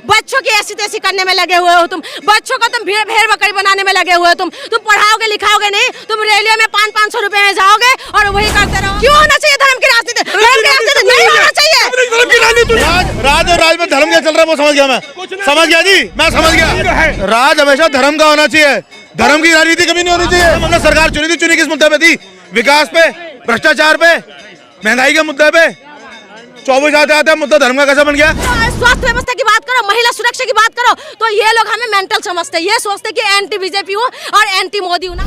बच्चों की ऐसी तैसी करने में लगे हुए हो तुम, बच्चों को तुम भेड़ बकरी बनाने में लगे हुए हो तुम पढ़ाओगे लिखाओगे नहीं, तुम रेलवे में 500-500 रुपए में जाओगे और वही करते रहो। क्यों होना चाहिए धर्म की राजनीति? धर्म की राजनीति नहीं होना चाहिए। राज और राज में धर्म क्या चल रहा है वो समझ गया, मैं समझ गया जी, मैं समझ गया। राज हमेशा धर्म का होना चाहिए, धर्म की राजनीति कभी नहीं होनी चाहिए। हमने सरकार चुनी किस मुद्दे पे थी? विकास पे, भ्रष्टाचार पे, महंगाई के मुद्दे पे। 24 आते मुद्दा धर्म का कैसा बन गया? स्वास्थ्य व्यवस्था की बात करो, महिला सुरक्षा की बात करो, तो ये लोग हमें मेंटल समझते हैं, ये सोचते कि एंटी बीजेपी हूँ और एंटी मोदी हूँ ना।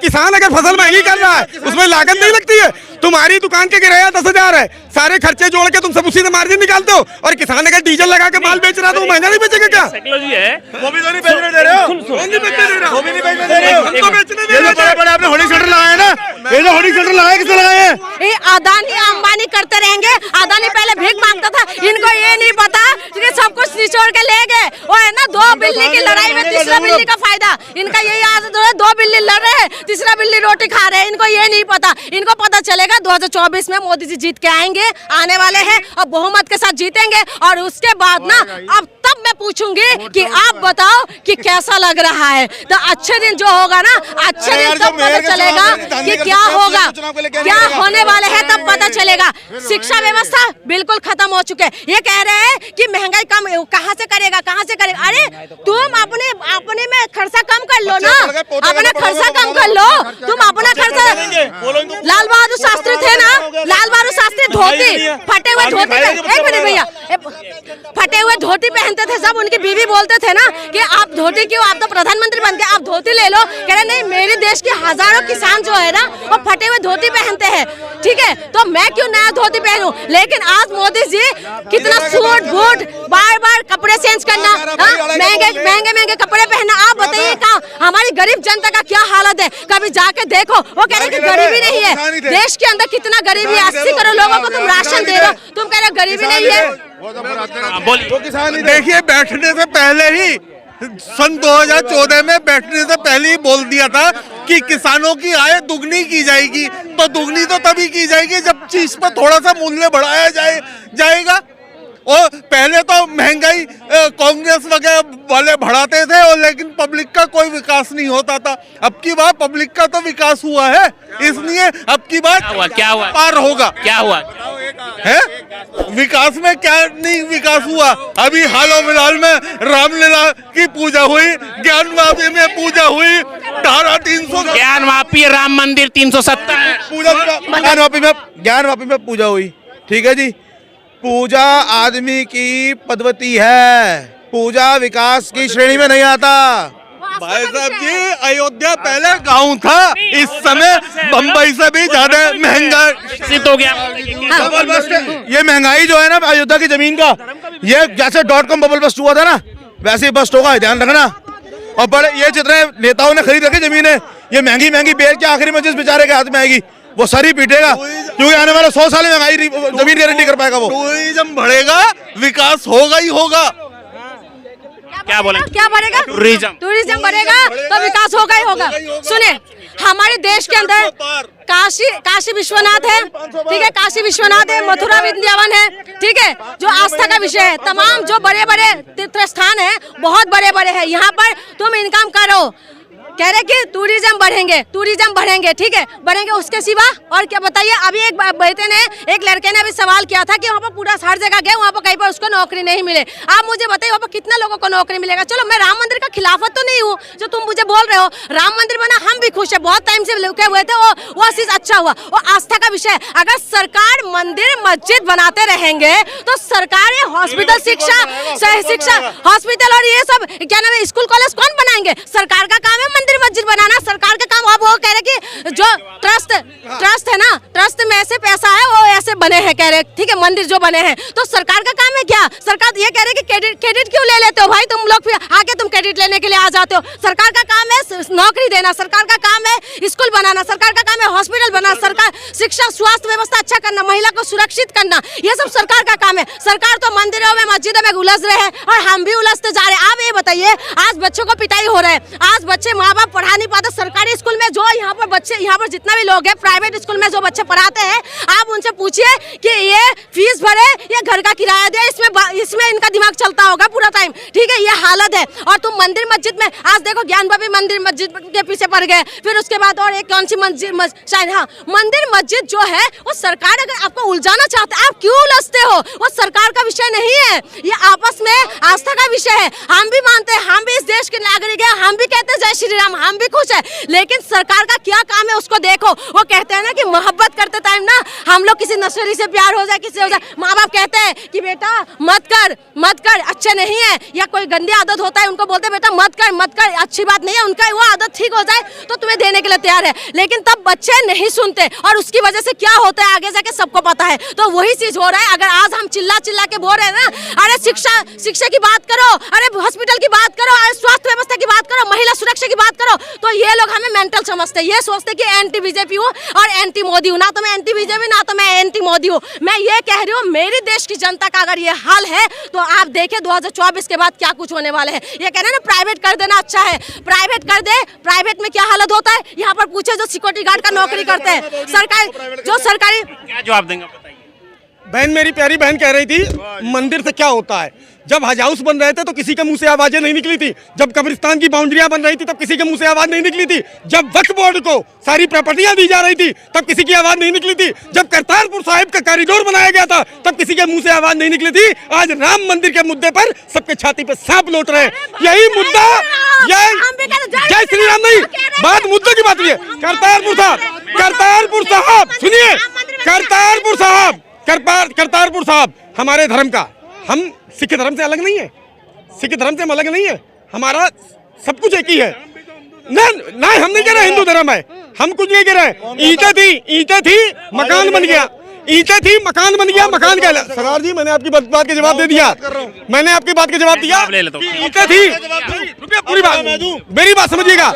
किसान अगर फसल महंगी कर रहा है उसमें लागत नहीं लगती है। तुम्हारी दुकान के किराया 10,000 है, सारे खर्चे जोड़ के तुम सब उसी से मार्जिन निकालते हो, और किसान अगर डीजल लगा के माल बेच रहा है तो वो महंगा नहीं बेचेगा क्या? वो भी तो नहीं बेचने दे रहे हो, वो भी नहीं बेचने दे रहे हो। आपने होर्डिंग सेंटर लगाया ना, ये जो होर्डिंग सेंटर लगाया किसने लगाए हैं? ये अदानी अंबानी करते रहेंगे। अदानी पहले भीख मांगता था, इनको ये नहीं पता कि सब कुछ निचोड़ के ले गए। वो है ना 2 बिल्ली की लड़ाई में तीसरा बिल्ली का फायदा, इनका यही आदत है। 2 बिल्ली लड़ रहे हैं, तीसरा बिल्ली रोटी खा रहे हैं, इनको ये नहीं पता। इनको पता चलेगा 2024 में मोदी जी जीत के आएंगे, आने वाले हैं और बहुमत के साथ जीतेंगे, और उसके बाद ना अब तब मैं पूछूंगी कि आप बताओ कि कैसा लग रहा है। तो अच्छे दिन जो होगा ना, अच्छे दिन तब पता चलेगा कि क्या होगा, क्या होने वाले हैं, तब पता चलेगा। शिक्षा व्यवस्था बिल्कुल खत्म हो चुके हैं। ये कह रहे हैं कि महंगाई कम कहाँ से करेगा, कहाँ से करेगा? अरे तुम अपने में खर्चा कम कर लो ना, अपना खर्चा कम कर लो, तुम अपना खर्चा। लाल बहादुर शास्त्री थे ना, लाल बहादुर शास्त्री धोती, फटे हुए धोती, एक मिनट भैया, फटे हुए धोती पहनते थे। जब उनकी बीवी बोलते थे ना कि आप धोती क्यों, आप तो प्रधानमंत्री बन गए, आप धोती ले लो, कह रहे नहीं, मेरे देश के हजारों किसान जो है ना वो फटे हुए धोती पहनते हैं, ठीक है, तो मैं क्यों नया धोती पहनूं? लेकिन आज मोदी जी कितना सूट बूट, बार कपड़े चेंज करना, महंगे कपड़े पहनना। आप बताइए कहाँ हमारी गरीब जनता का क्या हालत है? कभी जाके देखो, वो कह रहे कि गरीबी नहीं है। देश के अंदर कितना गरीबी है, 80 करोड़ लोगों को तुम राशन दे रहे हो, तुम कह रहे हो गरीबी नहीं है। देखिए, बैठने से पहले ही सन 2014 में बैठने से पहले ही बोल दिया था कि किसानों की आय दुगनी की जाएगी। तो दुगनी तो तभी की जाएगी जब चीज पर थोड़ा सा मूल्य बढ़ाया जाएगा। और पहले तो महंगाई कांग्रेस वगैरह वाले बढ़ाते थे, और लेकिन पब्लिक का कोई विकास नहीं होता था। अब की बार पब्लिक का तो विकास हुआ है, इसलिए अब की बार क्या हुआ पार होगा। क्या हुआ है विकास में? क्या नहीं विकास हुआ? अभी हाल फिलहाल में रामलीला की पूजा हुई, ज्ञान वापी में पूजा हुई, धारा 300 ज्ञान वापी, राम मंदिर 370 पूजा, ज्ञान वापी में पूजा हुई, ठीक है जी। पूजा आदमी की पद्धति है, पूजा विकास की श्रेणी में नहीं आता। भाई साहब जी, अयोध्या पहले गांव था, इस समय बम्बई से भी ज्यादा महंगा हो गया। ये महंगाई जो है ना अयोध्या की जमीन का, ये जैसे .com बबल बस्ट हुआ था ना, वैसे ही बस्ट होगा, ध्यान रखना। और बड़े ये जितने नेताओं ने खरीद रखी जमीनें, ये महंगी बेच के आखिरी में जिस बेचारे के हाथ में आएगी वो सारी पीटेगा, क्योंकि आने वाले 100 साल में महंगाई जमीन गारंटी कर पाएगा वो। टूरिज्म बढ़ेगा, विकास होगा ही होगा। क्या बोले? क्या बढ़ेगा? टूरिज्म बढ़ेगा तो विकास होगा ही होगा। सुने, हमारे देश के अंदर काशी विश्वनाथ है, ठीक है, काशी विश्वनाथ है, मथुरा वृंदावन है, ठीक है, जो आस्था का विषय है। तमाम जो बड़े तीर्थ स्थान है, बहुत बड़े हैं, यहाँ पर तुम इनकम करो, कह रहे कि टूरिज्म बढ़ेंगे, ठीक है, बढ़ेंगे। उसके सिवा और क्या बताइए? अभी एक लड़के ने अभी सवाल किया था कि वहाँ पर पूरा हर जगह गए, वहाँ पर कहीं पर उसको नौकरी नहीं मिले। आप मुझे बताइए वहाँ पर कितने लोगों को नौकरी मिलेगा? चलो, मैं राम मंदिर का खिलाफत तो नहीं हूँ जो तुम मुझे बोल रहे हो। राम मंदिर बना, हम भी खुश है, बहुत टाइम से रुके हुए थे, वो चीज अच्छा हुआ, वो आस्था का विषय है। अगर सरकार मंदिर मस्जिद बनाते रहेंगे तो सरकार हॉस्पिटल, शिक्षा हॉस्पिटल और ये सब क्या नाम है, स्कूल कॉलेज कौन बनाएंगे? सरकार का काम है मंदिर मस्जिद बनाना, सरकार का काम। अब वो कह रहे कि जो ट्रस्ट है ना, ट्रस्ट में ऐसे पैसा है, वो ऐसे बने हैं, कह रहे, ठीक है, मंदिर जो बने हैं, तो सरकार का काम है क्या? सरकार ये कह रहे कि क्रेडिट क्यों ले लेते हो भाई? तुम लोग फिर आके तुम क्रेडिट लेने के लिए आ जाते हो। सरकार का काम है नौकरी देना, सरकार का काम है स्कूल बनाना, सरकार का काम है हॉस्पिटल बनाना, सरकार शिक्षा स्वास्थ्य व्यवस्था अच्छा करना, महिला को सुरक्षित करना, ये सब सरकार का काम है। सरकार तो मंदिरों में मस्जिदों में उलझ रहे हैं और हम भी उलझते जा रहे हैं। आप ये बताइए, आज बच्चों को पिटाई हो रहा है, आज बच्चे माँ बाप पढ़ा नहीं पाते। सरकारी स्कूल में जो यहाँ पर बच्चे, यहाँ पर जितना भी लोग हैं, प्राइवेट स्कूल में जो बच्चे पढ़ाते हैं, आप उनसे पूछिए कि ये फीस भरे या घर का किराया दे, इसमें इनका दिमाग चलता होगा पूरा टाइम। ठीक है, ये हालत है। और तुम मंदिर मस्जिद में आज देखो, ज्ञान भाभी मंदिर मस्जिद के पीछे पड़ गए, फिर उसके बाद और एक कौन सी शायद, हाँ, मंदिर मस्जिद जो है वो सरकार अगर आपको उलझाना चाहते हैं, आप क्यों उलझते हो? वो सरकार का विषय नहीं है, ये आपस में आस्था का विषय है। हम भी मानते हैं, हम भी इस देश के नागरिक हैं, हम भी कहते हैं जय श्री राम, हम भी खुश है, लेकिन सरकार का क्या काम है उसको देखो। वो कहते हैं ना कि मोहब्बत करते टाइम ना हम लोग किसी नशेड़ी से प्यार हो जाए, किसी हो जाए, माँ बाप कहते हैं कि बेटा मत कर, अच्छे नहीं है, या कोई गंदी आदत होता है उनको बोलते हैं बेटा मत कर, अच्छी बात नहीं है, उनका वो आदत ठीक हो जाए तो तुम्हें देने के लिए तैयार है, लेकिन तब बच्चे नहीं सुनते और उसकी वजह से क्या होता है आगे जाके सबको पता है। तो वही चीज हो रहा है। अगर आज हम चिल्ला के बोल रहे हैं ना, अरे शिक्षा की बात करो, अरे हॉस्पिटल की बात करो, अरे स्वास्थ्य व्यवस्था की बात करो, महिला सुरक्षा की बात करो, तो ये लोग हमें मेंटल समझते हैं, ये सोचते कि एंटी बीजेपी हूँ और एंटी मोदी हूँ। ना तो मैं एंटी बीजेपी, ना तो मैं एंटी मोदी हूँ। मैं ये कह रही हूँ, मेरी देश की जनता का अगर ये हाल है तो आप देखें 2024 के बाद क्या कुछ होने वाले हैं। ये कह रहे हैं ना प्राइवेट कर देना अच्छा है, प्राइवेट कर दे, प्राइवेट में क्या हालत होता है यहाँ पर पूछे जो सिक्योरिटी गार्ड का नौकरी करते हैं, सरकारी क्या जवाब देंगे बताइए। बहन, मेरी प्यारी बहन कह रही थी मंदिर से क्या होता है। जब हज हाउस बन रहे थे तो किसी के मुंह से आवाजें नहीं निकली थी, जब कब्रिस्तान की बाउंड्रियां बन रही थी तब किसी के मुंह से आवाज नहीं निकली थी, जब वक्फ बोर्ड को सारी प्रॉपर्टियां दी जा रही थी तब किसी की आवाज नहीं निकली थी, जब करतारपुर साहिब का कॉरिडोर बनाया गया था तब किसी के मुंह से आवाज नहीं निकली थी। आज राम मंदिर के मुद्दे पर सबके छाती पे सांप लौट रहे हैं। यही मुद्दा, जय श्री राम नहीं, बात मुद्दे की बात हुई है। करतारपुर साहब सुनिए, करतारपुर साहब हमारे धर्म का, हम सिख धर्म से अलग नहीं है, सिख धर्म से हम अलग नहीं है, हमारा सब कुछ एक ही है। ना हम नहीं कह रहे हिंदू धर्म है, हम कुछ नहीं कह रहे। ईंटें थी मकान बन गया, मकान का। सरदार जी, मैंने आपकी बात का जवाब दे दिया, ईंटें थी, पूरी बात, मेरी बात समझिएगा।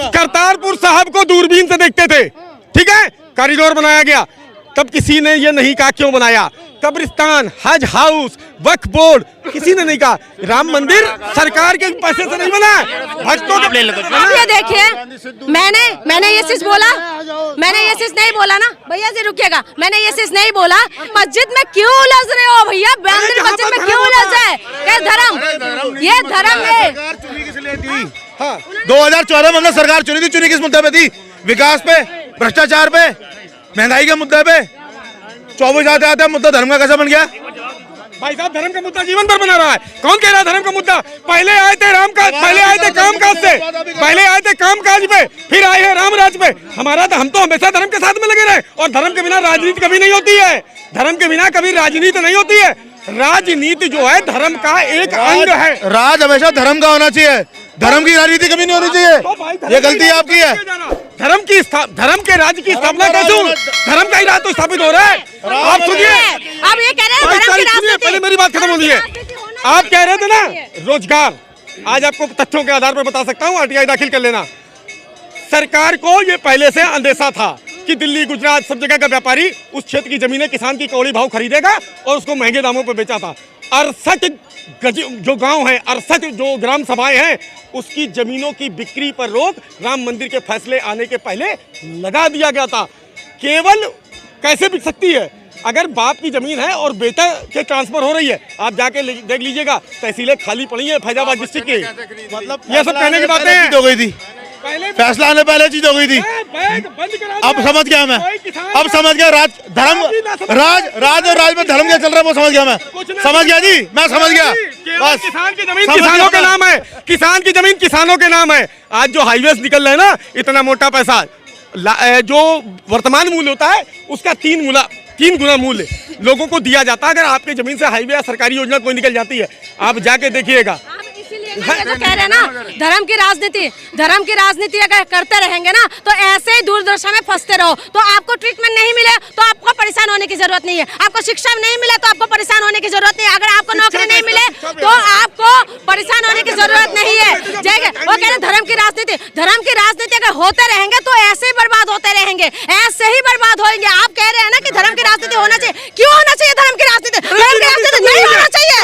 करतारपुर साहब को दूरबीन से देखते थे, ठीक है, कॉरिडोर बनाया गया, तब किसी ने ये नहीं कहा क्यों बनाया। कब्रिस्तान, हज हाउस, वक्फ बोर्ड, किसी ने नहीं कहा। राम मंदिर सरकार के पैसे से नहीं बना, भक्तों के। आप ये देखिए, मैंने ये चीज बोला, मैंने ये चीज नहीं बोला ना भैया जी, रुकिएगा, मैंने ये चीज नहीं बोला। मस्जिद में क्यों उलझ रहे हो भैया, मंदिर मस्जिद में क्यों उलझ जाए? ये धर्म है। 2014 में हमने सरकार चुनी किस मुद्दे पे थी? विकास पे, भ्रष्टाचार पे, महंगाई के मुद्दे पे। 24 आते मुद्दा धर्म का कैसा बन गया? भाई साहब, धर्म का मुद्दा जीवन भर बना रहा है। कौन कह रहा है धर्म का मुद्दा? पहले आए थे कामकाज पे, फिर आए हैं राम राज पे। हम तो हमेशा धर्म के साथ में लगे रहे, और धर्म के बिना राजनीति कभी नहीं होती है, धर्म के बिना कभी राजनीति नहीं होती है। राजनीति जो है धर्म का एक अंग है। राज हमेशा धर्म का होना चाहिए, धर्म की राजनीति कभी नहीं होनी चाहिए। ये गलती आपकी है। धर्म के राज्य की स्थापना कैसे हो? धर्म का ही राज तो स्थापित हो रहा है। आप सुनिए, अब ये कह रहे हैं धर्म की राजनीति। पहले मेरी बात खत्म होनी है। आप कह रहे थे ना रोजगार, आज आपको तथ्यों के आधार पर बता सकता हूँ, आरटीआई दाखिल कर लेना। सरकार को ये पहले से अंदेशा था कि दिल्ली, गुजरात, सब जगह का व्यापारी उस क्षेत्र की जमीनें किसान की कौड़ी भाव खरीदेगा और उसको महंगे दामों पर बेचा था। 68 जो गांव हैं, 68 जो ग्राम सभाएं हैं, उसकी जमीनों की बिक्री पर रोक राम मंदिर के फैसले आने के पहले लगा दिया गया था। केवल कैसे बिक सकती है? अगर बाप की जमीन है और बेटा के ट्रांसफर हो रही है, आप जाके देख लीजिएगा, तहसीलें खाली पड़ी है फैजाबाद डिस्ट्रिक्ट की। मतलब ये सब कहने की बातें हो गई थी, फैसला आने पहले चीज हो गई थी। अब समझ गया मैं, अब समझ गया राज और राज में धर्म क्या चल रहा है वो समझ गया मैं, समझ गया जी, मैं समझ गया। बस किसान की जमीन किसानों के नाम है, किसान की जमीन किसानों के नाम है। आज जो हाईवेज निकल रहे हैं ना, इतना मोटा पैसा, जो वर्तमान मूल्य होता है उसका 3 गुना मूल्य लोगों को दिया जाता है। अगर आपकी जमीन से हाईवे या सरकारी योजना कोई निकल जाती है, आप जाके देखिएगा। ये जो कह रहे हैं ना धर्म की राजनीति अगर करते रहेंगे ना तो ऐसे ही दूरदर्शन में फंसते रहो। तो आपको ट्रीटमेंट नहीं मिले तो आपको परेशान होने की जरूरत नहीं है, आपको शिक्षा नहीं मिले तो आपको परेशान होने की जरूरत नहीं है, अगर आपको नौकरी नहीं मिले तो आपको परेशान होने की जरूरत नहीं है। वो कह रहे हैं धर्म की राजनीति अगर होते रहेंगे तो ऐसे ही बर्बाद होते रहेंगे, ऐसे ही बर्बाद होंगे। आप कह रहे हैं ना कि धर्म की राजनीति होना चाहिए, क्यों होना चाहिए धर्म की राजनीति? नहीं होना चाहिए।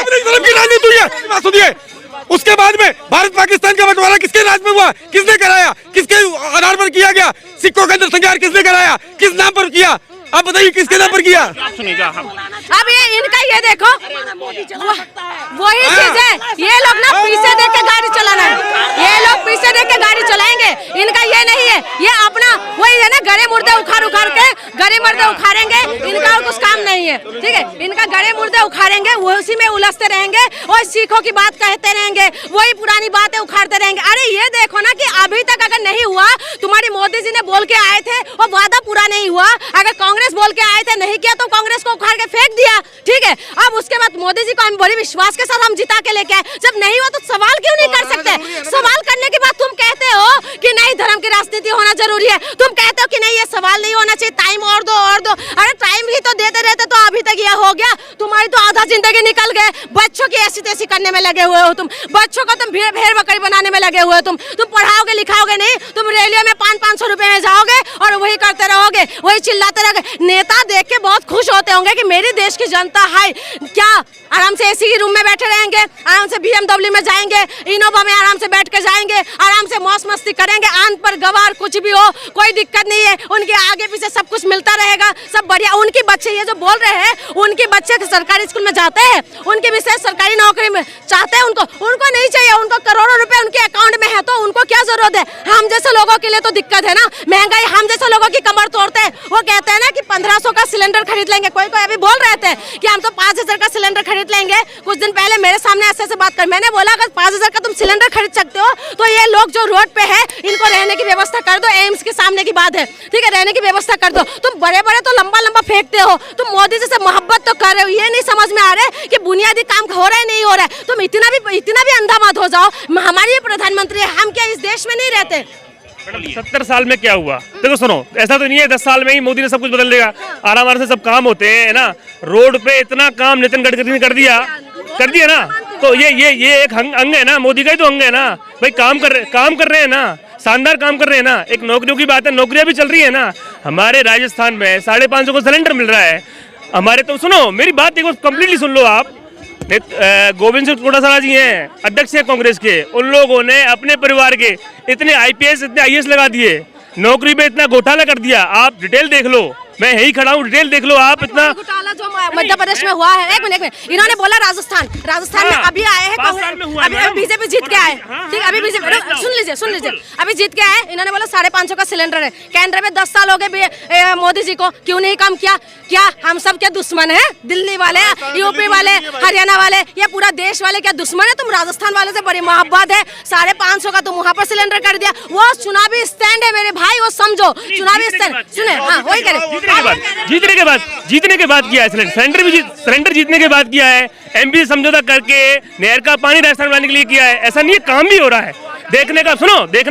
उसके बाद में भारत पाकिस्तान का बंटवारा किसके राज में हुआ? किसने कराया? किसके आधार पर किया गया? सिक्कों के अंदर संचार किसने कराया? किस नाम पर किया? आप बताइए किसके नाम पर किया? सुनिएगा अब ये इनका ये देखो वही चीज है, ये लोग ना पीछे देख के गाड़ी चलाना है, ये लोग पीछे देख के गाड़ी चलाएंगे, इनका ये नहीं है, ये अपना वही है ना, गड़े मुर्दे उखाड़ के गड़े मुर्दे उखाड़ेंगे, इनका और कुछ काम नहीं है, ठीक है, इनका गड़े मुर्दे उखाड़ेंगे, वो उसी में उलझते रहेंगे और सिखों की बात कहते रहेंगे, वही पुरानी बातें उखाड़ते रहेंगे। अरे ये देखो ना कि अभी तक अगर नहीं हुआ, तुम्हारी मोदी जी ने बोल के आए थे और वादा पूरा नहीं हुआ, अगर कांग्रेस बोल के आए थे नहीं किया तो कांग्रेस को उखाड़ के फेंक दिया, ठीक है। अब उसके बाद मोदी जी को हम बड़ी विश्वास के साथ हम जिता के लेके आए, जब नहीं हुआ तो सवाल क्यों नहीं कर सकते? सवाल करने के बाद तुम कहते हो कि नहीं धर्म की राजनीति होना जरूरी है, तुम कहते हो कि नहीं ये सवाल नहीं होना चाहिए, टाइम और दो और दो। अरे टाइम ही तो देते रहते तो अभी तक ये हो गया, तुम्हारी तो आधा जिंदगी निकल गए, बच्चों की ऐसी तैसी करने में लगे हुए हो तुम, बच्चों को तुम भेड़ बकरी बनाने में लगे हुए हो तुम पढ़ाओगे लिखाओगे नहीं, तुम रेलियो में 500-500 रुपए में जाओगे और वही करते रहोगे, वही चिल्लाते रहोगे। नेता देख के बहुत खुश होते होंगे कि मेरी देश की जनता है, क्या आराम से एसी की रूम में बैठे रहेंगे, आराम से BMW में जाएंगे, इनोवा में आराम से बैठ के जाएंगे, आराम से मौज मस्ती करेंगे, आंत पर गवार कुछ भी हो कोई दिक्कत नहीं है, उनके आगे पीछे सब कुछ मिलता रहेगा, सब बढ़िया। उनके बच्चे ये जो बोल रहे हैं, उनके बच्चे सरकारी स्कूल में जाते हैं, उनके विशेष सरकारी नौकरी में चाहते हैं, उनको नहीं चाहिए, उनको करोड़ों रुपए उनके अकाउंट में है, तो उनको क्या जरूरत है? हम जैसे लोगों के लिए तो दिक्कत है ना, महंगाई हम जैसे लोगों की कमर तोड़ते हैं। वो कहते हैं ना कि 1500 का सिलेंडर खरीद लेंगे, कोई अभी बोल रहे थे कि हम तो 5000 का सिलेंडर खरीद लेंगे, कुछ दिन पहले मेरे सामने ऐसे बात कर, मैंने बोला अगर 5000 का तुम सिलेंडर खरीद सकते हो तो ये लोग जो रोड पे है इनको रहने की व्यवस्था कर दो, एम्स के सामने की बात है, ठीक है, रहने की व्यवस्था कर दो। तुम बड़े बड़े तो लंबा फेंकते हो, तुम मोदी जी से मोहब्बत तो कर रहे हो, ये नहीं समझ में आ रहा है कि बुनियादी काम हो रहा है नहीं हो रहा है, तुम इतना भी अंधा मत हो जाओ, हमारी प्रधानमंत्री है, हम क्या इस देश में नहीं रहते? 70 साल में क्या हुआ? देखो सुनो, ऐसा तो नहीं है 10 साल में ही मोदी ने सब कुछ बदल देगा, आराम से सब काम होते हैं ना। रोड पे इतना काम नितिन गडकरी ने कर दिया ना, तो ये एक अंग है ना, मोदी का ही तो अंग है ना भाई, काम कर रहे हैं ना, शानदार काम कर रहे हैं ना। एक नौकरियों की बात है, नौकरियां भी चल रही है ना, हमारे राजस्थान में 550 को सिलेंडर मिल रहा है हमारे। तो सुनो मेरी बात देखो, कंप्लीटली सुन लो आप। गोविंद सिंह चौटाला जी हैं, अध्यक्ष हैं कांग्रेस के, उन लोगों ने अपने परिवार के इतने IPS इतने IAS लगा दिए, नौकरी में इतना घोटाला कर दिया। आप डिटेल देख लो, मैं यही खड़ा हूँ, डिटेल देख लो आप। इतना घोटाला जो मध्य प्रदेश में हुआ है, एक मिनट, इन्होंने बोला राजस्थान में अभी आए हैं, अभी बीजेपी जीत के आए, ठीक, अभी बीजेपी सुन लीजिए, अभी जीत के आए, इन्होंने बोला 550 का सिलेंडर है, केंद्र में 10 साल हो गए मोदी जी को, क्यों नहीं काम किया? क्या हम सब क्या दुश्मन है? दिल्ली वाले, यूपी वाले, हरियाणा वाले, ये पूरा देश वाले क्या दुश्मन है? तुम राजस्थान वाले से बड़ी मोहब्बत है, 550 का तुम वहाँ पर सिलेंडर कर दिया, वो चुनावी स्टैंड है मेरे भाई, वो समझो चुनावी स्टैंड। सुने, हाँ वही करे, जीतने के बाद किया है सिलेंडर जीतने के बाद किया है, MP से समझौता करके नहर का पानी राजस्थान बनाने के लिए किया है, ऐसा नहीं है, काम भी हो रहा है। देखने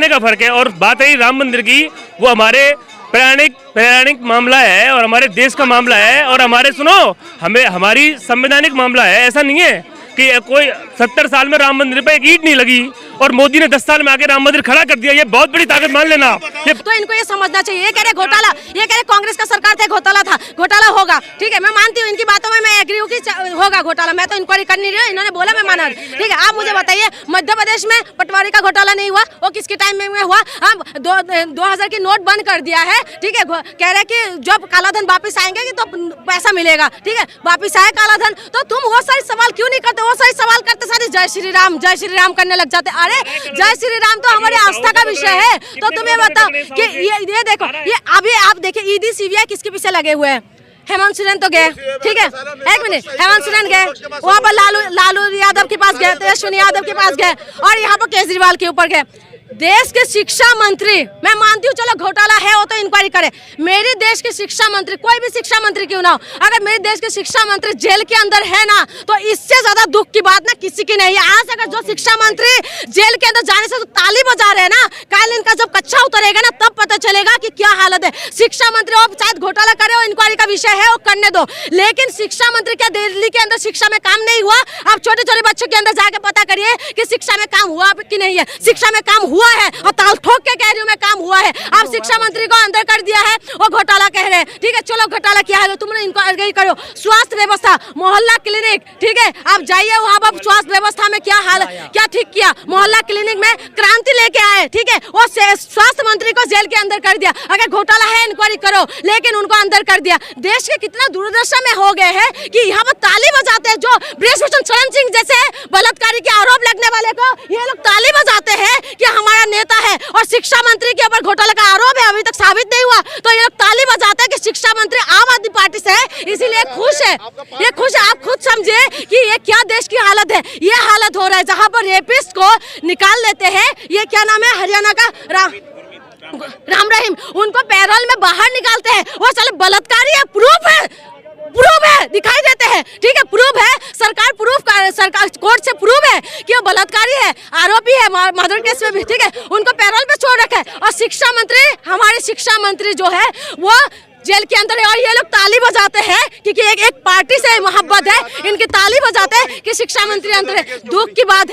का फर्क है। और बात रही राम मंदिर की, वो हमारे पौराणिक मामला है और हमारे देश का मामला है, और हमारी संवैधानिक मामला है। ऐसा नहीं है कि कोई 70 साल में राम मंदिर पे एक ईंट नहीं लगी और मोदी ने 10 साल में आके राम मंदिर खड़ा कर दिया, ये बहुत बड़ी ताकत मान लेना। तो इनको ये समझना चाहिए, ये कह रहे घोटाला, ये कह रहे कांग्रेस का सरकार थे, घोटाला होगा, ठीक है, मैं मानती हूँ इनकी बातों में, मैं एग्री हूँ कि होगा घोटाला, मैं तो इंक्वायरी कर नहीं रही हूँ, इन्होंने बोला मैं माना, ठीक है। आप मुझे बताइए मध्य प्रदेश में पटवारी का घोटाला नहीं हुआ, वो किसके टाइम में हुआ? हम 2000 की नोट बंद कर दिया है, ठीक है, कह रहे कि जब काला धन वापिस आएंगे तो पैसा मिलेगा, ठीक है, वापिस आए काला धन, तो तुम वो सारे सवाल क्यों नहीं करते? वो सारे सवाल करते सारे जय श्री राम करने लग जाते। अरे जय श्री राम तो हमारी आस्था का विषय है, तो तुम्हें बताओ कि ये देखो, ये अभी आप देखिए ED CBI किसके पीछे लगे हुए हैं? हेमंत सोरेन तो गए, ठीक है, एक मिनट, हेमंत सोरेन गए, वहाँ पर लालू यादव के पास गए, तेजस्वी यादव के पास गए, और यहाँ पर केजरीवाल के ऊपर गए। देश के शिक्षा मंत्री, मैं मानती हूँ चलो घोटाला है वो तो इंक्वायरी करे, मेरे देश के शिक्षा मंत्री, कोई भी शिक्षा मंत्री क्यों ना हो, अगर मेरे देश के शिक्षा मंत्री जेल के अंदर है ना, तो इससे ज्यादा दुख की बात ना किसी की नहीं है। आज अगर जो शिक्षा मंत्री जेल के अंदर जाने से तो ताली बजा रहे हैं ना, कल इनका जब कच्चा उतरेगा ना तब पता चलेगा कि क्या हालत है। शिक्षा मंत्री और शायद घोटाला करे, इंक्वायरी का विषय है, वो करने दो, लेकिन शिक्षा मंत्री क्या दिल्ली के अंदर शिक्षा में काम नहीं हुआ? आप छोटे छोटे बच्चों के अंदर जाके पता करिए कि शिक्षा में काम हुआ कि नहीं है। शिक्षा में काम हुआ है और ताल ठोक के कह रही हूँ मैं, काम हुआ है। आप शिक्षा मंत्री को अंदर कर दिया है, वो घोटाला कह रहे हैं, ठीक है, चलो घोटाला किया है तो तुमने इनको आगे करो। स्वास्थ्य व्यवस्था, मोहल्ला क्लिनिक, ठीक है, आप जाइए वहाँ पर स्वास्थ्य व्यवस्था में क्या हाल, क्या ठीक किया, मोहल्ला क्लिनिक में क्रांति लेके आए, ठीक है, वो स्वास्थ्य मंत्री को जेल के अंदर कर दिया। अगर घोटाला है इंक्वायरी करो, लेकिन उनको अंदर कर दिया। देश के कितना दुर्दशा में हो गए हैं कि यहाँ पर ताली बजाते हैं, जो बृजभूषण शरण सिंह जैसे बलात्कारी के आरोप लगने वाले को ये लोग ताली बजाते हैं कि हमारा नेता है, और शिक्षा मंत्री के ऊपर घोटाला का आरोप है, अभी तक साबित नहीं हुआ, तो ये लोग ताली बजाते हैं कि शिक्षा मंत्री आम आदमी पार्टी से है, इसीलिए खुश है, ये खुश है। आप खुद समझे कि ये क्या देश की हालत है। ये हालत हो रहा है जहाँ पर रेपिस्ट को निकाल लेते हैं, ये क्या नाम है हरियाणा का, राम रहीम, उनको पैरोल में बाहर निकालते हैं, वो साले बलात्कारी है, प्रूफ है, दिखाई देते हैं, ठीक है, प्रूफ है, सरकार कोर्ट से प्रूफ है कि वो बलात्कारी है, आरोपी है, मर्डर केस में भी, ठीक है, उनको पैरोल पे छोड़ रखा है। और शिक्षा मंत्री, हमारे शिक्षा मंत्री जो है वो जेल के अंदर है, और ये लोग ताली बजाते हैं क्योंकि एक पार्टी से मोहब्बत है, इनकी ताली बजाते हैं कि शिक्षा मंत्री अंदर है। दुख की बात है।